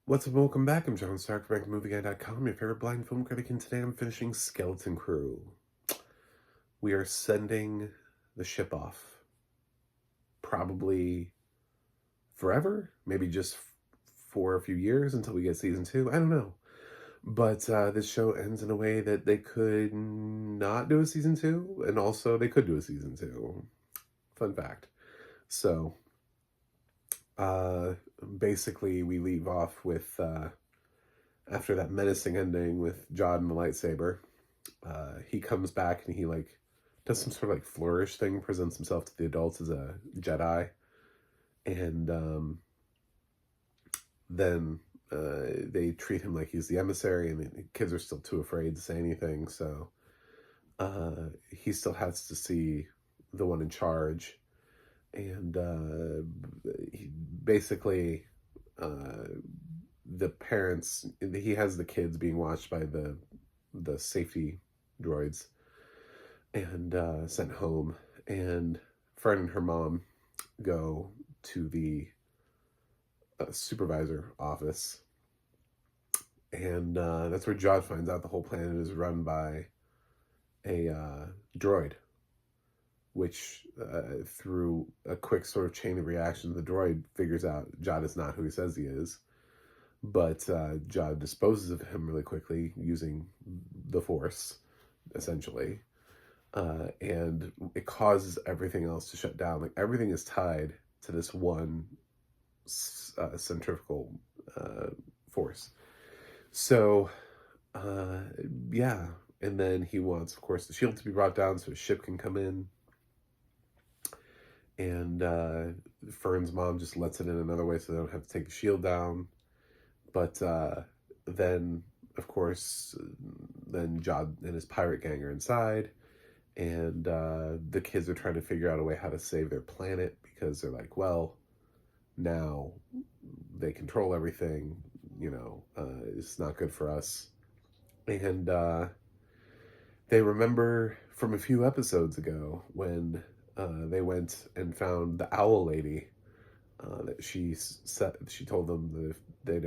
What's up, welcome back. I'm John Stark from MovieGuy.com, your favorite blind film critic, and today I'm finishing Skeleton Crew. We are sending the ship off. Probably forever, maybe just for a few years until we get season 2. I don't know. But this show ends in a way that they could not do a season 2, and also they could do a season 2. Fun fact. So, uh, basically, we leave off with after that menacing ending with Jod and the lightsaber. He comes back and he like does some sort of like flourish thing, presents himself to the adults as a Jedi, and then they treat him like he's the emissary, and the kids are still too afraid to say anything. So he still has to see the one in charge, and he basically the parents, he has the kids being watched by the safety droids and sent home, and Fred and her mom go to the supervisor office, and that's where Jod finds out the whole planet is run by a droid, which through a quick sort of chain of reactions, the droid figures out Jod is not who he says he is. But Jod disposes of him really quickly using the Force, essentially. And it causes everything else to shut down. Like, everything is tied to this one centrifugal force. So, yeah. And then he wants, of course, the shield to be brought down so his ship can come in. And Fern's mom just lets it in another way so they don't have to take the shield down. But then, of course, then Jod and his pirate gang are inside, and the kids are trying to figure out a way how to save their planet, because they're like, well, now they control everything, it's not good for us. And they remember from a few episodes ago when they went and found the owl lady, that she told them that if they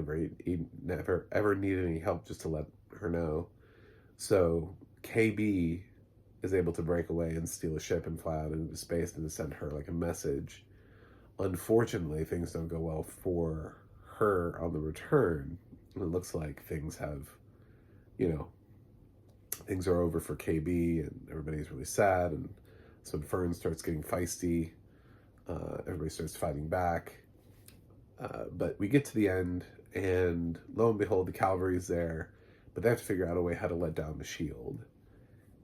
never ever needed any help, just to let her know. So KB is able to break away and steal a ship and fly out into space and send her like a message. Unfortunately, things don't go well for her on the return. It looks like things have, things are over for KB, and everybody's really sad. And so when Fern starts getting feisty, everybody starts fighting back. But we get to the end, and lo and behold, the cavalry's there, but they have to figure out a way how to let down the shield,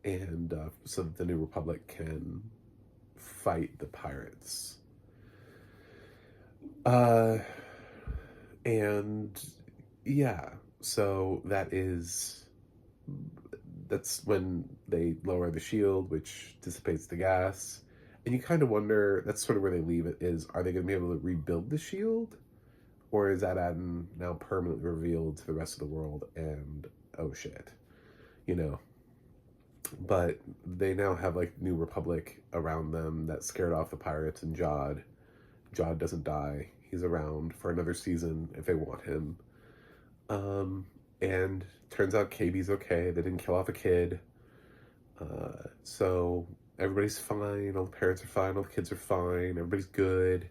and so that the New Republic can fight the pirates. And yeah, so that's when they lower the shield, which dissipates the gas. And you kind of wonder, that's sort of where they leave it, is, are they going to be able to rebuild the shield? Or is that Adam now permanently revealed to the rest of the world, and oh shit, But they now have like New Republic around them that scared off the pirates, and Jod. Jod doesn't die. He's around for another season if they want him. And turns out KB's okay. They didn't kill off a kid. So everybody's fine. All the parents are fine. All the kids are fine. Everybody's good.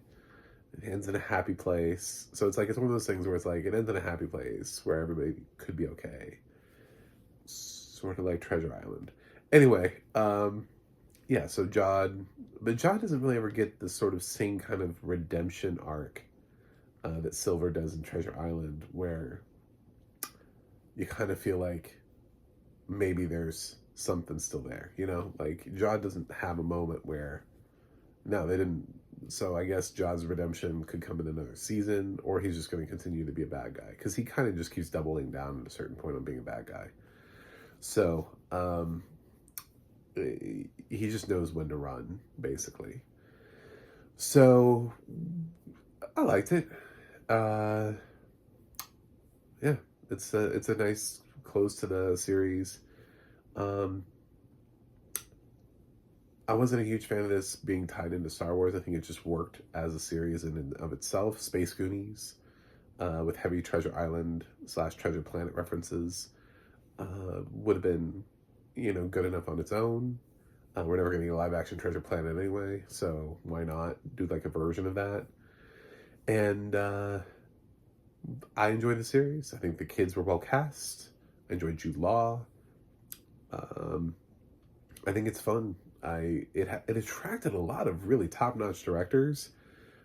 It ends in a happy place. So it's one of those things where it's like, it ends in a happy place where everybody could be okay. Sort of like Treasure Island. Anyway, yeah, so but Jod doesn't really ever get the sort of same kind of redemption arc that Silver does in Treasure Island, where you kind of feel like maybe there's something still there, Like, Jod doesn't have a moment where, no, they didn't. So I guess Jod's redemption could come in another season, or he's just going to continue to be a bad guy, because he kind of just keeps doubling down at a certain point on being a bad guy. So he just knows when to run, basically. So I liked it. Yeah, it's a nice close to the series. I wasn't a huge fan of this being tied into Star Wars. I think it just worked as a series in and of itself. Space Goonies, with heavy Treasure Island / Treasure Planet references would have been, good enough on its own. We're never getting a live action Treasure Planet anyway, so why not do like a version of that? And I enjoyed the series. I think the kids were well cast. I enjoyed Jude Law. Um, I think it's fun. It attracted a lot of really top notch directors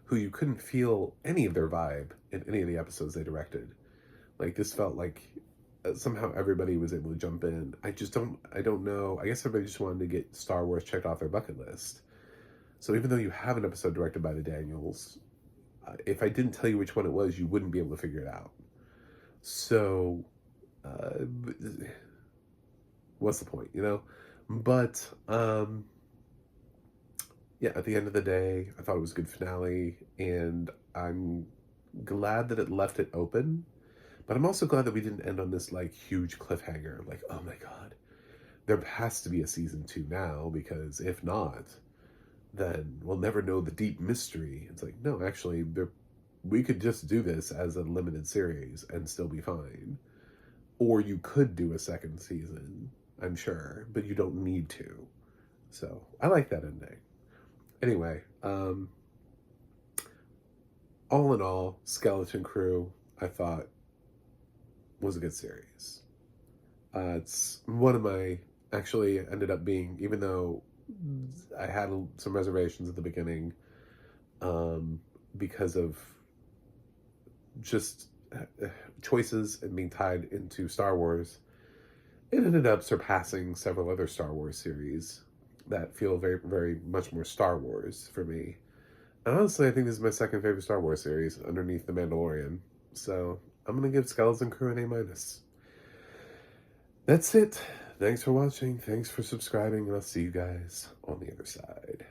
who you couldn't feel any of their vibe in any of the episodes they directed. Like this felt like somehow everybody was able to jump in. I don't know. I guess everybody just wanted to get Star Wars checked off their bucket list. So even though you have an episode directed by the Daniels, if I didn't tell you which one it was, you wouldn't be able to figure it out. So, uh, what's the point, But, yeah, at the end of the day, I thought it was a good finale, and I'm glad that it left it open. But I'm also glad that we didn't end on this, like, huge cliffhanger. Like, oh my God, there has to be a season 2 now, because if not, then we'll never know the deep mystery. It's like, no, actually, we could just do this as a limited series and still be fine. Or you could do a second season, I'm sure, but you don't need to. So I like that ending. Anyway, all in all, Skeleton Crew, I thought, was a good series. It's one of my, actually ended up being, even though I had some reservations at the beginning, because of just choices and being tied into Star Wars, it ended up surpassing several other Star Wars series that feel very, very much more Star Wars for me. And honestly, I think this is my second favorite Star Wars series underneath The Mandalorian. So I'm going to give Skeleton Crew an A-. That's it. Thanks for watching. Thanks for subscribing. And I'll see you guys on the other side.